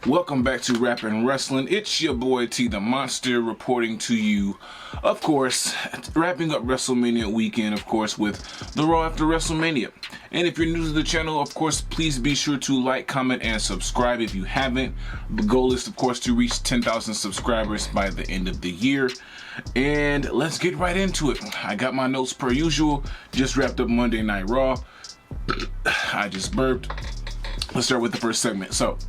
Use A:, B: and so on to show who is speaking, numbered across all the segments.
A: Welcome back to Rappin' Wrestling. It's your boy T the Monster reporting to you, of course, wrapping up WrestleMania weekend, of course, with the Raw after WrestleMania. And if you're new to the channel, of course, please be sure to like, comment, and subscribe if you haven't. The goal is, of course, to reach 10,000 subscribers by the end of the year. And let's get right into it. I got my notes per usual. Just wrapped up Monday Night Raw. I just burped. Let's start with the first segment. So,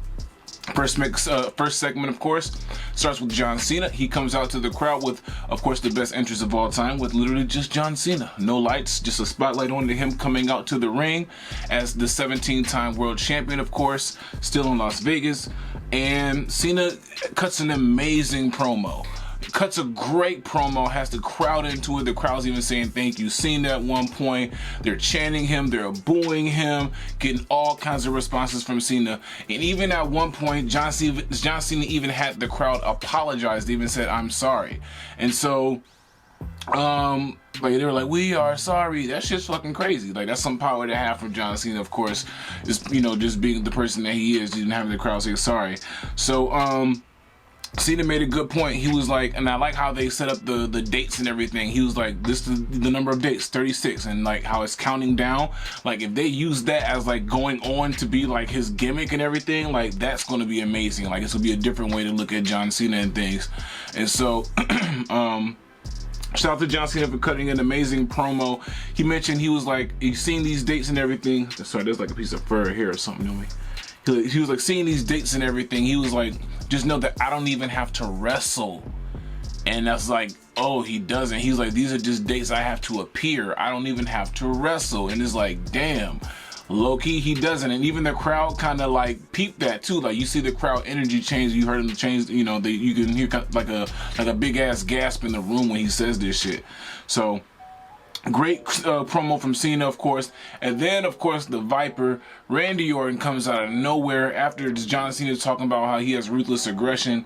A: first segment, of course, starts with John Cena. He comes out to the crowd with, of course, the best entrance of all time, with literally just John Cena. No lights, just a spotlight on to him coming out to the ring as the 17-time world champion, of course, still in Las Vegas. And Cena cuts an amazing promo. Cuts a great promo, has the crowd into it. The crowd's even saying thank you Cena at one point. They're chanting him, they're booing him, getting all kinds of responses from Cena. And even at one point, John Cena even had the crowd apologize. They even said, "I'm sorry." And so like they were like, "We are sorry." That shit's fucking crazy. Like, that's some power to have from John Cena, of course, just, you know, just being the person that he is, and having the crowd say sorry. So Cena made a good point. He was like, and I like how they set up the dates and everything. He was like, this is the number of dates, 36, and like how it's counting down. Like, if they use that as like going on to be like his gimmick and everything, like that's going to be amazing. Like, it's going to be a different way to look at John Cena and things. And so shout out to John Cena for cutting an amazing promo. He mentioned he was like, he's seen these dates and everything. Sorry, there's like a piece of fur here or something on me. He was like, seeing these dates and everything, he was like, just know that I don't even have to wrestle. And that's like, oh, he doesn't. He's like, these are just dates I have to appear. I don't even have to wrestle. And it's like, damn, low-key, he doesn't. And even the crowd kind of like peeped that too. Like, you see the crowd energy change. You heard him change, you know, you can hear like a big ass gasp in the room when he says this shit. So great promo from Cena, of course. And then, of course, the Viper, Randy Orton, comes out of nowhere after John Cena talking about how he has ruthless aggression.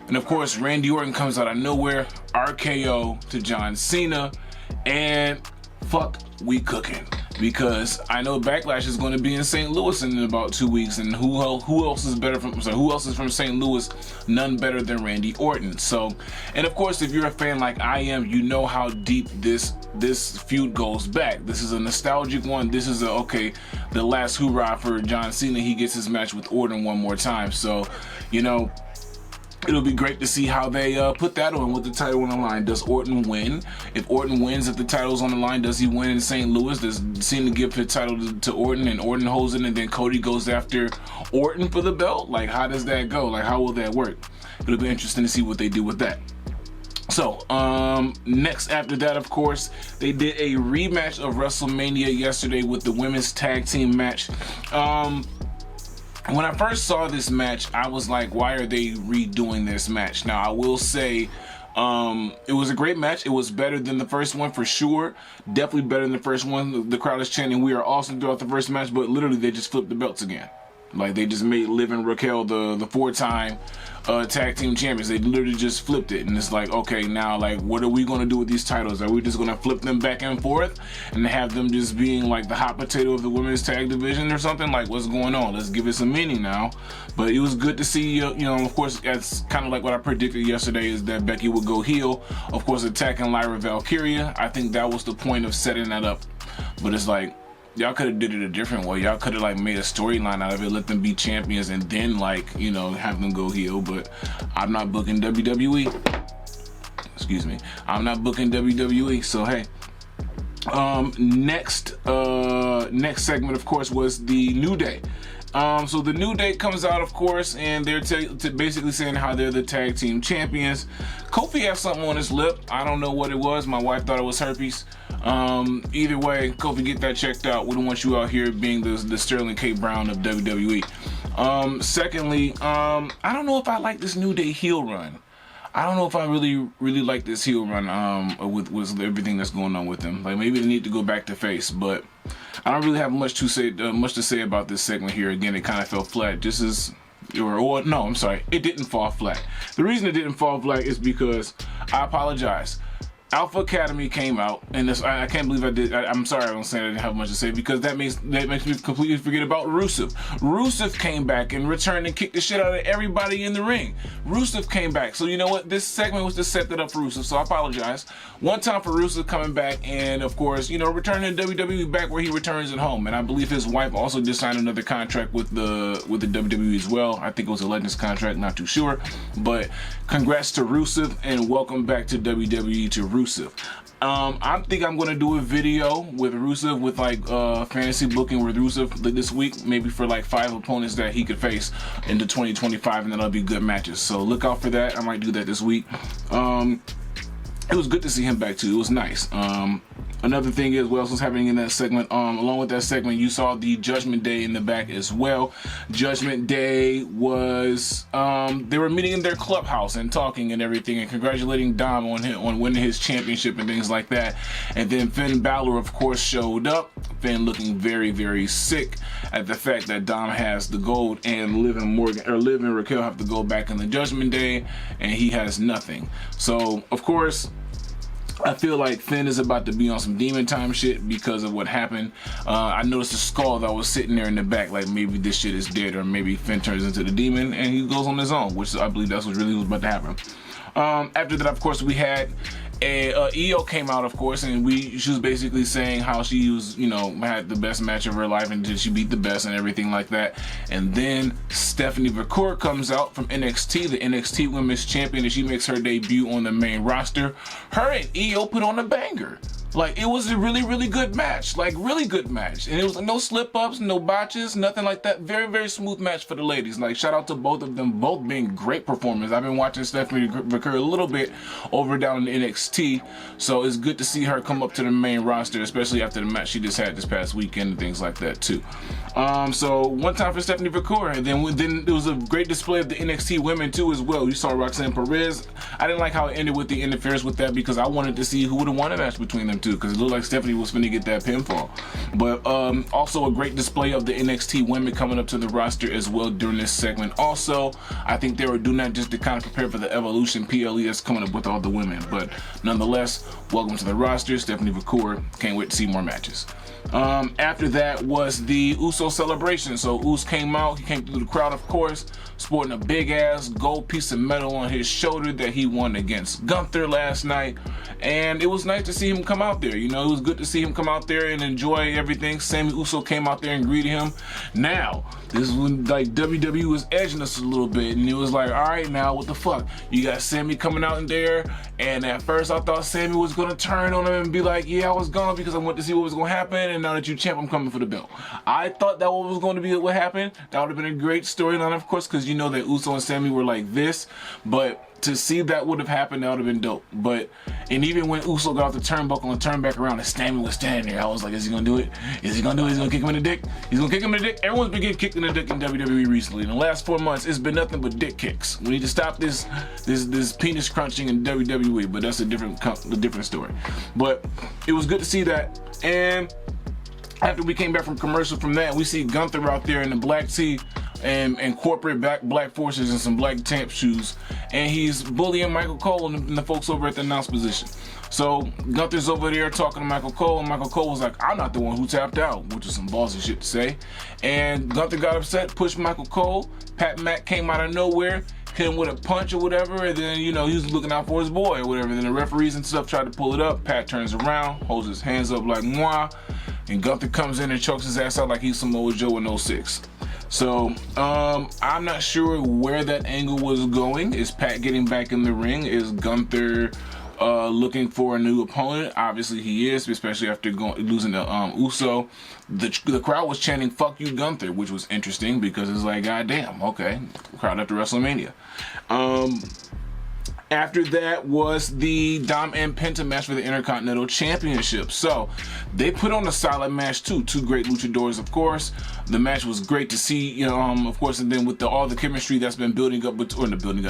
A: And, of course, Randy Orton comes out of nowhere, RKO to John Cena, and fuck, we cooking. Because I know Backlash is going to be in St. Louis in about 2 weeks, and who else is better from? So who else is from St. Louis? None better than Randy Orton. So, and of course, if you're a fan like I am, you know how deep this feud goes back. This is a nostalgic one. This is the last hoorah for John Cena. He gets his match with Orton one more time. So, you know, it'll be great to see how they put that on with the title on the line. Does Orton win? If Orton wins, if the title's on the line, does he win in St. Louis? Does Cena give the title to Orton, and Orton holds it, and then Cody goes after Orton for the belt? Like, how does that go? Like, how will that work? It'll be interesting to see what they do with that. So, next after that, of course, they did a rematch of WrestleMania yesterday with the women's tag team match. When I first saw this match, I was like, why are they redoing this match? Now, I will say, it was a great match. It was better than the first one for sure. Definitely better than the first one. The crowd is chanting, "We are awesome" throughout the first match, but literally they just flipped the belts again. Like, they just made Liv and Raquel the 4-time tag team champions. They literally just flipped it, and it's like, okay, now, like, what are we going to do with these titles? Are we just going to flip them back and forth and have them just being like the hot potato of the women's tag division or something? Like, what's going on? Let's give it some meaning now. But it was good to see, you know, of course, that's kind of like what I predicted yesterday, is that Becky would go heel, of course, attacking Lyra Valkyria. I think that was the point of setting that up. But it's like, y'all could have did it a different way. Y'all could have like made a storyline out of it, let them be champions, and then, like, you know, have them go heel. But I'm not booking WWE. Excuse me. I'm not booking WWE. So hey. Next segment, of course, was the New Day. So the New Day comes out, of course, and they're basically saying how they're the tag team champions. Kofi has something on his lip. I don't know what it was. My wife thought it was herpes. Either way, Kofi, get that checked out. We don't want you out here being the Sterling K. Brown of WWE. Secondly, I don't know if I like this New Day heel run. I don't know if I really like this heel run with everything that's going on with them. Like, maybe they need to go back to face, but I don't really have much to say about this segment here. Again, it kind of fell flat. Just as, or no, I'm sorry, it didn't fall flat. The reason it didn't fall flat is because, I apologize, Alpha Academy came out, and this, I can't believe I did. I'm sorry, I'm saying I didn't have much to say, because that makes me completely forget about Rusev. Rusev came back and returned and kicked the shit out of everybody in the ring. Rusev came back, so you know what? This segment was to set that up for Rusev, so I apologize. One time for Rusev coming back, and of course, you know, returning to WWE, back where he returns at home. And I believe his wife also just signed another contract with the WWE as well. I think it was a Legends contract, not too sure. But congrats to Rusev, and welcome back to WWE to Rusev. I think I'm gonna do a video with Rusev, with like fantasy booking with Rusev this week, maybe for like 5 opponents that he could face into 2025, and then that'll be good matches. So look out for that. I might do that this week. It was good to see him back too. It was nice. Another thing is, what else was happening in that segment? Along with that segment, you saw the Judgment Day in the back as well. Judgment Day was, they were meeting in their clubhouse and talking and everything, and congratulating Dom on winning his championship and things like that. And then Finn Balor, of course, showed up. Finn looking very, very sick at the fact that Dom has the gold, and Liv and Raquel have to go back in the Judgment Day, and he has nothing. So, of course, I feel like Finn is about to be on some demon time shit because of what happened. I noticed a skull that was sitting there in the back, like maybe this shit is dead, or maybe Finn turns into the demon and he goes on his own, which I believe that's what really was about to happen. After that, of course, we had Io came out, of course, and she was basically saying how she was, you know, had the best match of her life, and did she beat the best and everything like that. And then Stephanie McCourt comes out from NXT, the NXT Women's Champion, and she makes her debut on the main roster. Her and Io put on a banger. Like, it was a really, really good match. Like, really good match. And it was no slip-ups, no botches, nothing like that. Very, very smooth match for the ladies. Like, shout out to both of them, both being great performers. I've been watching Stephanie McCourt a little bit over down in NXT, so it's good to see her come up to the main roster, especially after the match she just had this past weekend and things like that, too. So, one time for Stephanie McCourt, and then it was a great display of the NXT women, too, as well. You saw Roxanne Perez. I didn't like how it ended with the interference with that, because I wanted to see who would have won a match between them two, because it looked like Stephanie was finna get that pinfall. But also a great display of the NXT women coming up to the roster as well during this segment. Also, I think they were doing that just to kind of prepare for the Evolution PLE that's coming up with all the women. But nonetheless, welcome to the roster, Stephanie McCourt. Can't wait to see more matches. After that was the Uso celebration. So Uso came out, he came through the crowd, of course, sporting a big ass gold piece of metal on his shoulder that he won against Gunther last night. And it was nice to see him come out there. You know, it was good to see him come out there and enjoy everything. Sammy Uso came out there and greeted him. Now, this is when like WWE was edging us a little bit, and it was like, all right, now what the fuck? You got Sammy coming out in there, and at first I thought Sammy was gonna turn on him and be like, yeah, I was gone because I wanted to see what was gonna happen, and now that you champ, I'm coming for the belt. I thought that was going to be what happened. That would have been a great storyline, of course, because you know that Uso and Sammy were like this, but to see that would have happened, that would have been dope. But, and even when Uso got off the turnbuckle and turned back around and Sammy was standing there, I was like, is he gonna do it? Is he gonna do it? He's gonna kick him in the dick? He's gonna kick him in the dick? Everyone's been getting kicked in the dick in WWE recently. In the last 4 months, it's been nothing but dick kicks. We need to stop this penis crunching in WWE, but that's a different story. But it was good to see that. And after we came back from commercial from that, we see Gunther out there in the black tee and corporate black forces and some black temp shoes, and he's bullying Michael Cole and the folks over at the announce position. So Gunther's over there talking to Michael Cole, and Michael Cole was like, I'm not the one who tapped out, which is some ballsy shit to say. And Gunther got upset, pushed Michael Cole. Pat Mack came out of nowhere, hit him with a punch or whatever, and then, you know, he was looking out for his boy or whatever. Then the referees and stuff tried to pull it up. Pat turns around, holds his hands up like mwah, and Gunther comes in and chokes his ass out like he's Samoa Joe in 06. So, I'm not sure where that angle was going. Is Pat getting back in the ring? Is Gunther looking for a new opponent? Obviously he is, especially after losing to Uso. The crowd was chanting "fuck you, Gunther," which was interesting because it's like, goddamn, okay, crowd after WrestleMania. After that was the Dom and Penta match for the Intercontinental Championship. So they put on a solid match too. Two great luchadors, of course. The match was great to see, you know, of course, and then with all the chemistry that's been building up,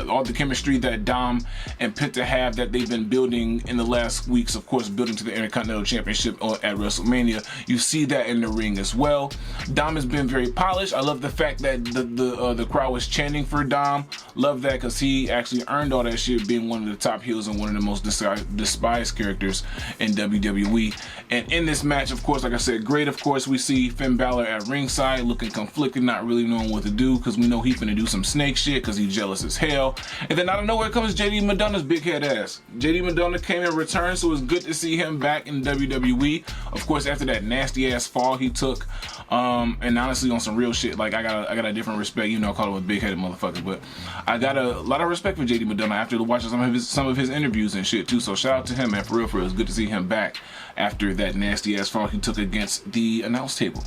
A: all the chemistry that Dom and Penta have that they've been building in the last weeks, of course, building to the Intercontinental Championship at WrestleMania. You see that in the ring as well. Dom has been very polished. I love the fact that the crowd was chanting for Dom. Love that, because he actually earned all that shit, being one of the top heels and one of the most despised characters in WWE. And in this match, of course, like I said, great. Of course, we see Finn Balor at ringside looking conflicted, not really knowing what to do, because we know he's finna do some snake shit because he's jealous as hell. And then out of nowhere comes JD Madonna's big head ass. JD Madonna came in return, so it's good to see him back in WWE. Of course, after that nasty ass fall he took, and honestly, on some real shit, like I got a different respect. You know, I call him a big headed motherfucker, but I got a lot of respect for JD Madonna after watching some of his interviews and shit too. So shout out to him, man. For real, it's good to see him back after that nasty ass fall he took against the announce table.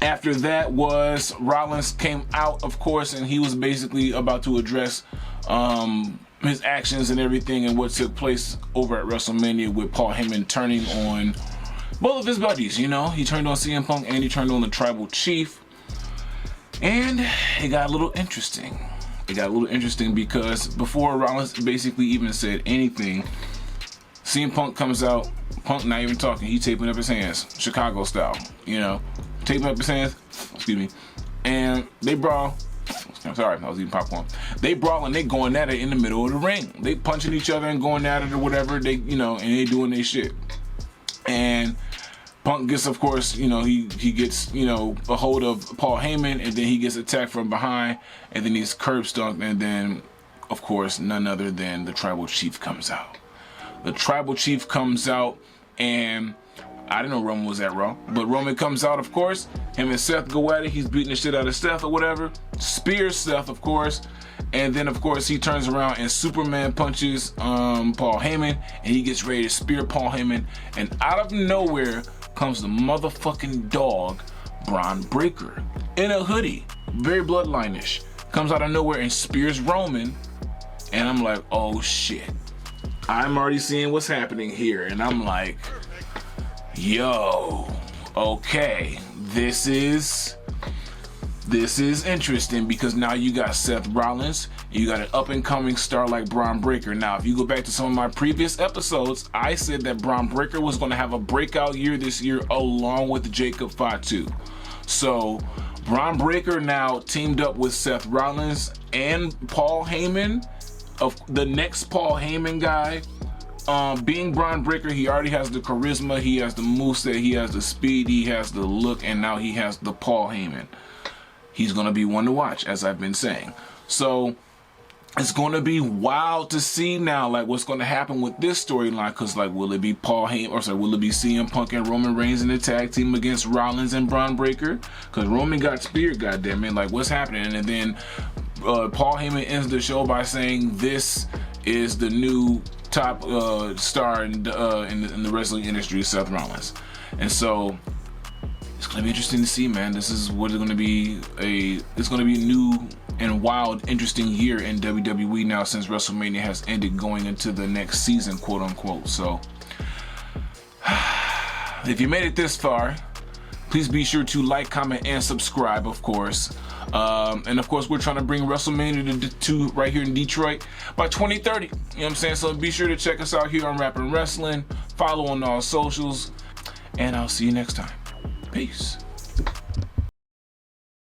A: After that was Rollins came out, of course, and he was basically about to address his actions and everything and what took place over at WrestleMania with Paul Heyman turning on both of his buddies. You know, he turned on CM Punk and he turned on the Tribal Chief, and it got a little interesting. It got a little interesting because before Rollins basically even said anything, CM Punk comes out. Punk not even talking. He taping up his hands, Chicago style. You know, taping up his hands. Excuse me. And they brawl. I'm sorry, I was eating popcorn. They brawl and they going at it in the middle of the ring. They punching each other and going at it or whatever. They, you know, and they doing their shit. And Punk gets, of course, you know, he gets, you know, a hold of Paul Heyman, and then he gets attacked from behind, and then he's curb stomped, and then, of course, none other than the Tribal Chief comes out. The Tribal Chief comes out, and I didn't know Roman was at Raw, but Roman comes out, of course. Him and Seth go at it. He's beating the shit out of Seth or whatever. Spears Seth, of course. And then, of course, he turns around and Superman punches Paul Heyman, and he gets ready to spear Paul Heyman. And out of nowhere comes the motherfucking dog, Braun Breaker, in a hoodie, very bloodline-ish. Comes out of nowhere and spears Roman. And I'm like, oh shit. I'm already seeing what's happening here. And I'm like, yo, okay, this is interesting, because now you got Seth Rollins, you got an up-and-coming star like Braun Breaker. Now, if you go back to some of my previous episodes, I said that Braun Breaker was going to have a breakout year this year along with Jacob Fatu. So, Braun Breaker now teamed up with Seth Rollins and Paul Heyman, of the next Paul Heyman guy. Being Braun Breaker, he already has the charisma, he has the moveset, he has the speed, he has the look, and now he has the Paul Heyman. He's going to be one to watch, as I've been saying. So, it's going to be wild to see now, like, what's going to happen with this storyline, because, like, will it be Paul Heyman, or sorry, will it be CM Punk and Roman Reigns in the tag team against Rollins and Braun Breaker? Because Roman got speared, goddammit, like, what's happening? And then Paul Heyman ends the show by saying this is the new top star in the wrestling industry, Seth Rollins. And so it's gonna be interesting to see, man. This is what is gonna be it's gonna be a new and wild, interesting year in WWE now, since WrestleMania has ended, going into the next season, quote unquote. So if you made it this far, please be sure to like, comment, and subscribe, of course. And of course, we're trying to bring WrestleMania to right here in Detroit by 2030. You know what I'm saying? So be sure to check us out here on Rappin' Wrestling. Follow on all socials. And I'll see you next time. Peace.